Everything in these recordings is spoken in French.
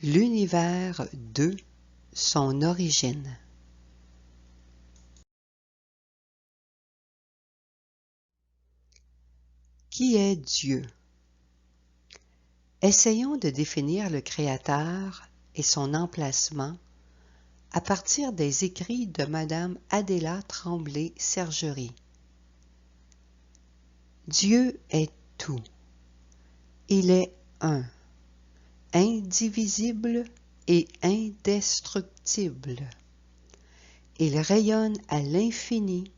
L'univers 2, son origine. Qui est Dieu? Essayons de définir le Créateur et son emplacement à partir des écrits de Madame Adéla Tremblay-Sergerie. Dieu est tout. Il est un, indivisible et indestructible. Il rayonne à l'infini,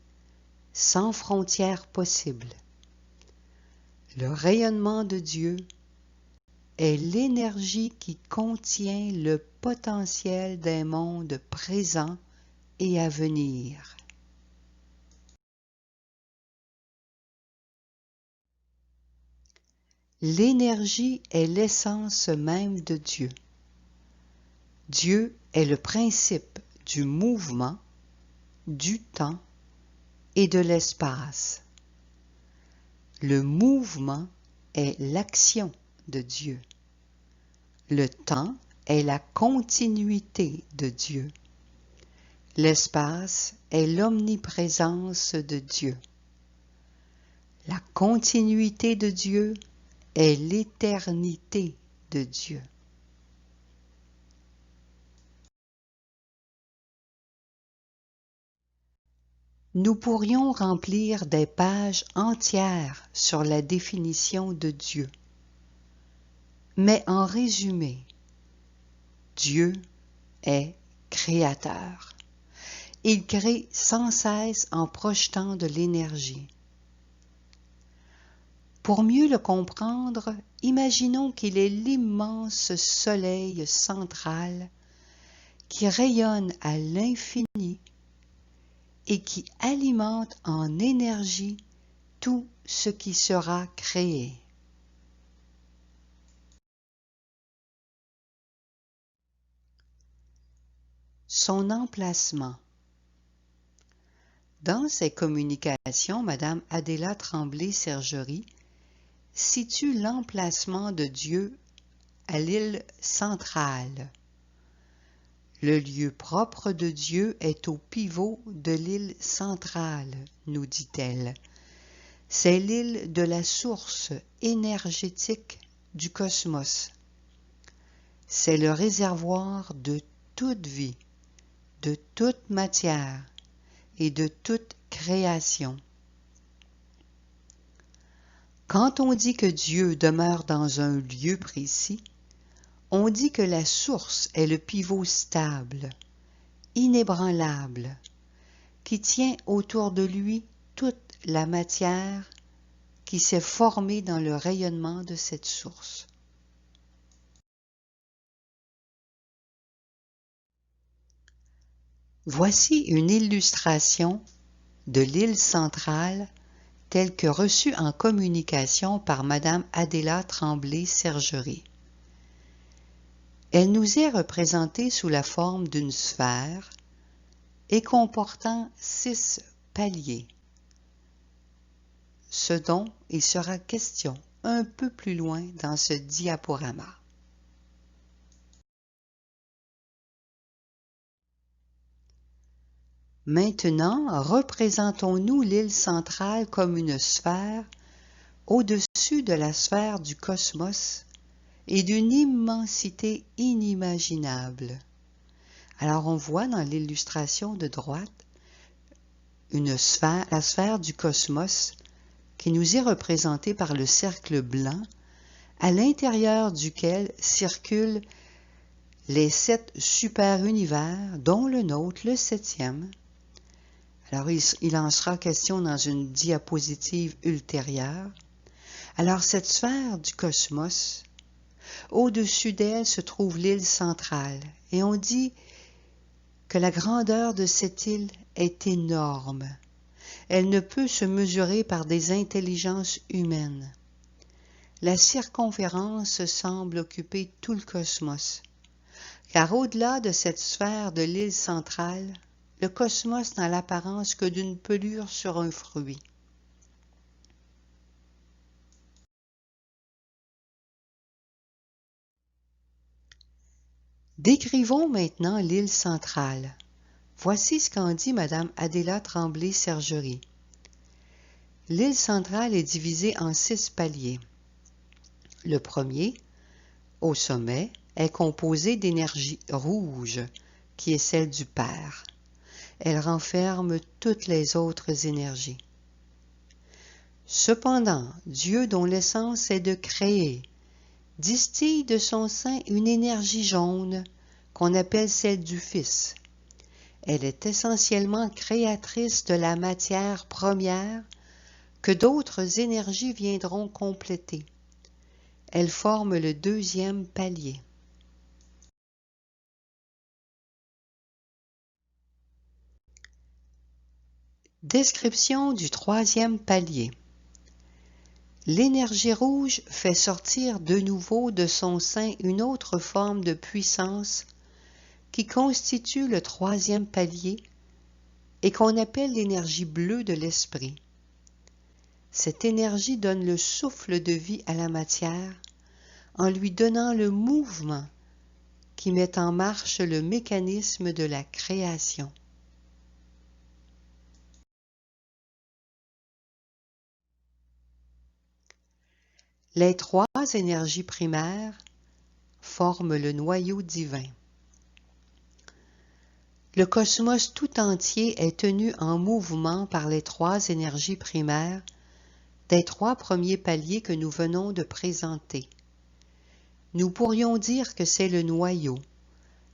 sans frontières possibles. Le rayonnement de Dieu est l'énergie qui contient le potentiel des mondes présents et à venir. L'énergie est l'essence même de Dieu. Dieu est le principe du mouvement, du temps et de l'espace. Le mouvement est l'action de Dieu. Le temps est la continuité de Dieu. L'espace est l'omniprésence de Dieu. La continuité de Dieu est l'éternité de Dieu. Nous pourrions remplir des pages entières sur la définition de Dieu. Mais en résumé, Dieu est créateur. Il crée sans cesse en projetant de l'énergie. Pour mieux le comprendre, imaginons qu'il est l'immense soleil central qui rayonne à l'infini et qui alimente en énergie tout ce qui sera créé. Son emplacement. Dans ses communications, Madame Adéla Tremblay-Sergerie situe l'emplacement de Dieu à l'île centrale. Le lieu propre de Dieu est au pivot de l'île centrale, nous dit-elle. C'est l'île de la source énergétique du cosmos. C'est le réservoir de toute vie, de toute matière et de toute création. Quand on dit que Dieu demeure dans un lieu précis, on dit que la source est le pivot stable, inébranlable, qui tient autour de lui toute la matière qui s'est formée dans le rayonnement de cette source. Voici une illustration de l'île centrale telle que reçue en communication par Madame Adéla Tremblay-Sergerie. Elle nous est représentée sous la forme d'une sphère et comportant 6 paliers, ce dont il sera question un peu plus loin dans ce diaporama. Maintenant, représentons-nous l'île centrale comme une sphère au-dessus de la sphère du cosmos et d'une immensité inimaginable. Alors on voit dans l'illustration de droite la sphère du cosmos qui nous est représentée par le cercle blanc à l'intérieur duquel circulent les 7 super-univers, dont le nôtre, le 7e. Alors il en sera question dans une diapositive ultérieure. Alors cette sphère du cosmos, au-dessus d'elle se trouve l'île centrale, et on dit que la grandeur de cette île est énorme. Elle ne peut se mesurer par des intelligences humaines. La circonférence semble occuper tout le cosmos, car au-delà de cette sphère de l'île centrale, le cosmos n'a l'apparence que d'une pelure sur un fruit. Décrivons maintenant l'île centrale. Voici ce qu'en dit Madame Adéla Tremblay-Sergerie. L'île centrale est divisée en 6 paliers. Le premier, au sommet, est composé d'énergie rouge, qui est celle du Père. Elle renferme toutes les autres énergies. Cependant, Dieu, dont l'essence est de créer, distille de son sein une énergie jaune qu'on appelle celle du Fils. Elle est essentiellement créatrice de la matière première que d'autres énergies viendront compléter. Elle forme le deuxième palier. Description du troisième palier. L'énergie rouge fait sortir de nouveau de son sein une autre forme de puissance qui constitue le troisième palier et qu'on appelle l'énergie bleue de l'esprit. Cette énergie donne le souffle de vie à la matière en lui donnant le mouvement qui met en marche le mécanisme de la création. Les 3 énergies primaires forment le noyau divin. Le cosmos tout entier est tenu en mouvement par les 3 énergies primaires des 3 premiers paliers que nous venons de présenter. Nous pourrions dire que c'est le noyau,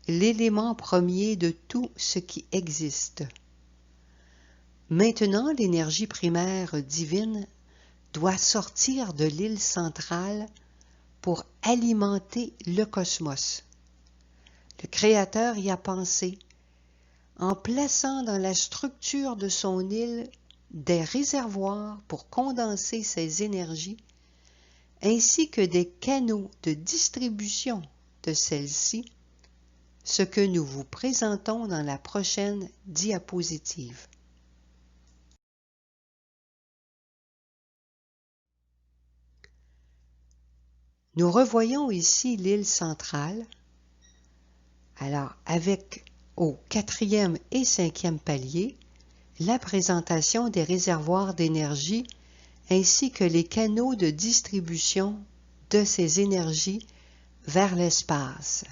l'élément premier de tout ce qui existe. Maintenant, l'énergie primaire divine doit sortir de l'île centrale pour alimenter le cosmos. Le Créateur y a pensé, en plaçant dans la structure de son île des réservoirs pour condenser ces énergies, ainsi que des canaux de distribution de celles-ci, ce que nous vous présentons dans la prochaine diapositive. Nous revoyons ici l'île centrale, alors avec au 4e et 5e palier, la présentation des réservoirs d'énergie ainsi que les canaux de distribution de ces énergies vers l'espace.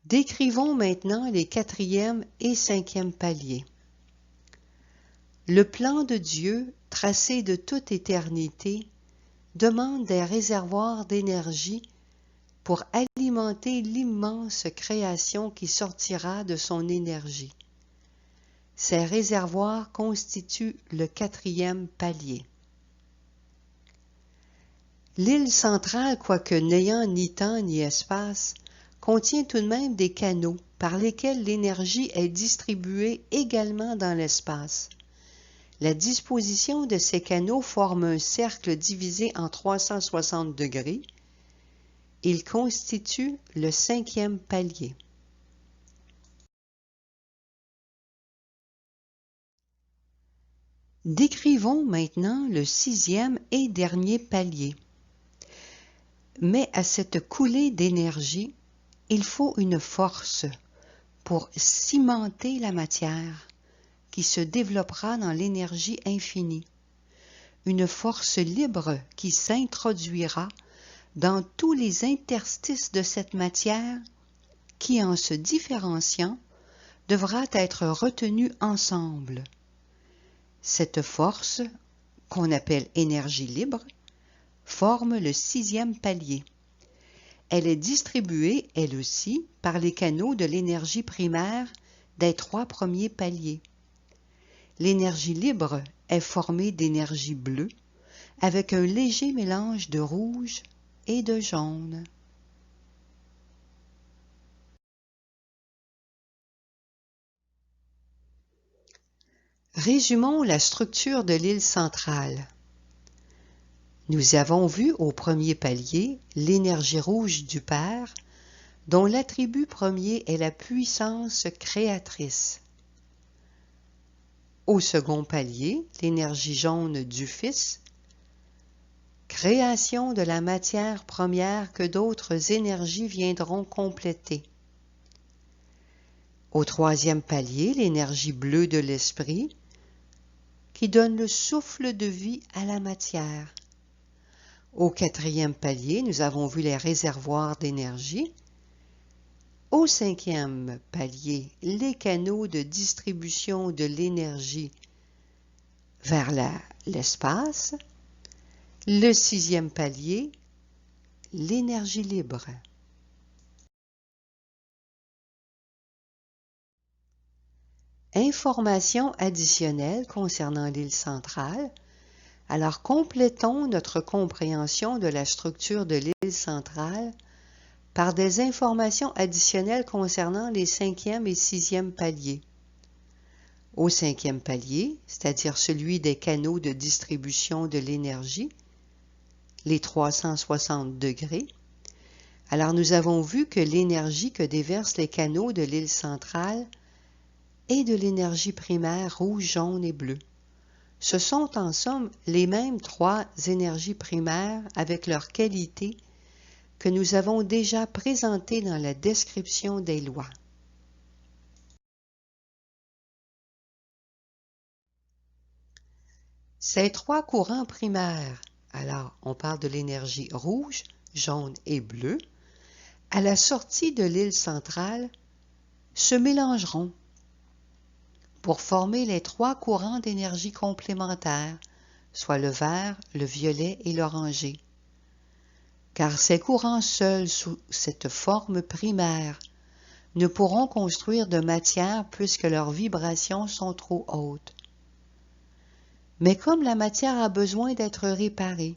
Décrivons maintenant les 4e et 5e paliers. Le plan de Dieu, tracé de toute éternité, demande des réservoirs d'énergie pour alimenter l'immense création qui sortira de son énergie. Ces réservoirs constituent le 4e palier. L'île centrale, quoique n'ayant ni temps ni espace, contient tout de même des canaux par lesquels l'énergie est distribuée également dans l'espace. La disposition de ces canaux forme un cercle divisé en 360 degrés. Il constitue le 5e palier. Décrivons maintenant le 6e et dernier palier. Mais à cette coulée d'énergie, il faut une force pour cimenter la matière qui se développera dans l'énergie infinie. Une force libre qui s'introduira dans tous les interstices de cette matière qui, en se différenciant, devra être retenue ensemble. Cette force, qu'on appelle énergie libre, forme le 6e palier. Elle est distribuée, elle aussi, par les canaux de l'énergie primaire des 3 premiers paliers. L'énergie libre est formée d'énergie bleue, avec un léger mélange de rouge et de jaune. Résumons la structure de l'île centrale. Nous avons vu au premier palier l'énergie rouge du Père, dont l'attribut premier est la puissance créatrice. Au second palier, l'énergie jaune du Fils, création de la matière première que d'autres énergies viendront compléter. Au troisième palier, l'énergie bleue de l'esprit, qui donne le souffle de vie à la matière. Au quatrième palier, nous avons vu les réservoirs d'énergie. Au cinquième palier, les canaux de distribution de l'énergie vers l'espace. Le sixième palier, l'énergie libre. Informations additionnelles concernant l'île centrale. Alors, complétons notre compréhension de la structure de l'île centrale par des informations additionnelles concernant les cinquième et sixième paliers. Au cinquième palier, c'est-à-dire celui des canaux de distribution de l'énergie, les 360 degrés, alors nous avons vu que l'énergie que déversent les canaux de l'île centrale est de l'énergie primaire rouge, jaune et bleu. Ce sont en somme les mêmes trois énergies primaires avec leurs qualités que nous avons déjà présentées dans la description des lois. Ces trois courants primaires, alors on parle de l'énergie rouge, jaune et bleue, à la sortie de l'île centrale, se mélangeront pour former les trois courants d'énergie complémentaires, soit le vert, le violet et l'orangé. Car ces courants seuls sous cette forme primaire ne pourront construire de matière puisque leurs vibrations sont trop hautes. Mais comme la matière a besoin d'être réparée,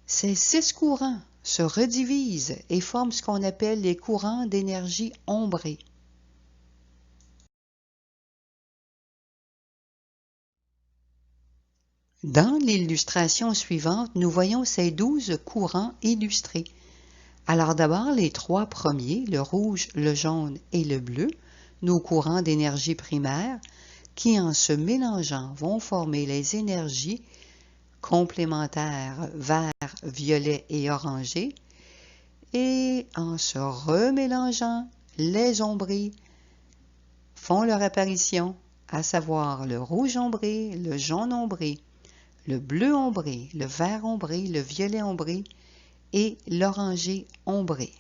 ces 6 courants se redivisent et forment ce qu'on appelle les courants d'énergie ombrée. Dans l'illustration suivante, nous voyons ces 12 courants illustrés. Alors d'abord, les 3 premiers, le rouge, le jaune et le bleu, nos courants d'énergie primaire, qui en se mélangeant vont former les énergies complémentaires vert, violet et orangé, et en se remélangeant, les ombrés font leur apparition, à savoir le rouge ombré, le jaune ombré, le bleu ombré, le vert ombré, le violet ombré et l'orangé ombré.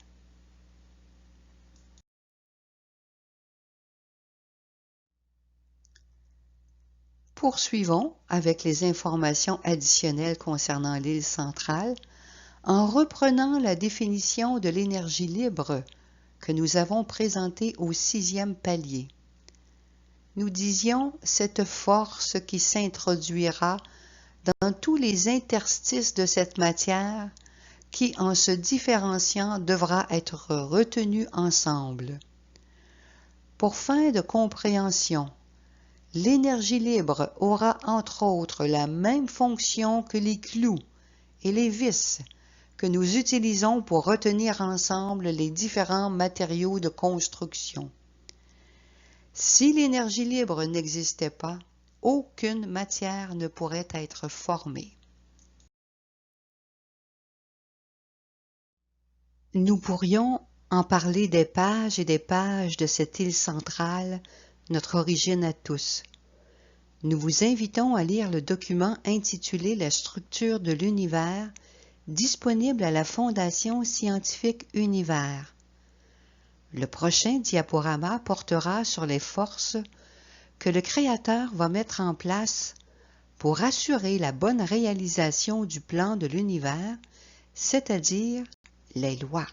Poursuivons avec les informations additionnelles concernant l'île centrale en reprenant la définition de l'énergie libre que nous avons présentée au 6e palier. Nous disions cette force qui s'introduira dans tous les interstices de cette matière qui, en se différenciant, devra être retenue ensemble. Pour fin de compréhension, l'énergie libre aura entre autres la même fonction que les clous et les vis que nous utilisons pour retenir ensemble les différents matériaux de construction. Si l'énergie libre n'existait pas, aucune matière ne pourrait être formée. Nous pourrions en parler des pages et des pages de cette île centrale, notre origine à tous. Nous vous invitons à lire le document intitulé « La structure de l'univers » disponible à la Fondation scientifique Univers. Le prochain diaporama portera sur les forces que le Créateur va mettre en place pour assurer la bonne réalisation du plan de l'univers, c'est-à-dire les lois.